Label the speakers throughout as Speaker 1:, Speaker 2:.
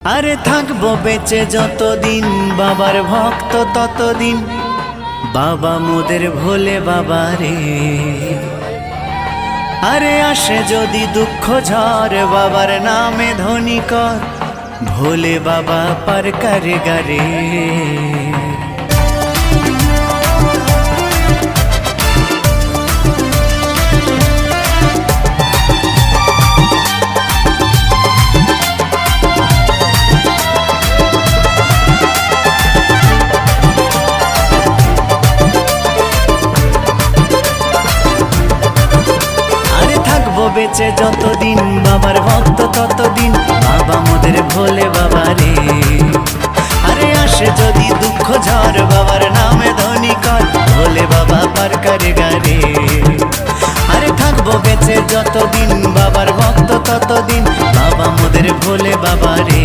Speaker 1: আরে থাকবো বেঁচে যতদিন বাবার ভক্ত ততদিন, বাবা মোদের ভোলে বাবা রে। আরে আসে যদি দুঃখ ঝড় বাবার নামে ধ্বনি কর, ভোলে বাবা পার করে গারে। বেঁচে যতদিন বাবার ভক্ত ততদিন, বাবা মোদের ভোলে বাবা রে। আরে আসে যদি দুঃখ ঝড় বাবার নামে ধ্বনি কর, ভোলে বাবা পার করে গারে। আরে থাকবো বেঁচে যতদিন বাবার ভক্ত ততদিন, বাবা মোদের ভোলে বাবা রে।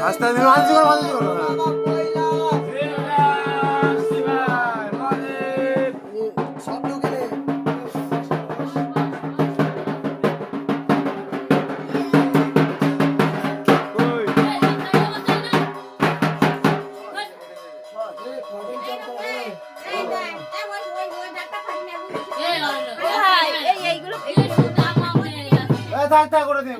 Speaker 2: আস্তে দিন আজ করে ভালো করো না সব লোকেরে থাক থাক করে দিয়ে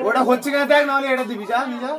Speaker 2: ওটা হচ্ছে কিনা দেখ, নাহলে এটা দিবি। যা নিজা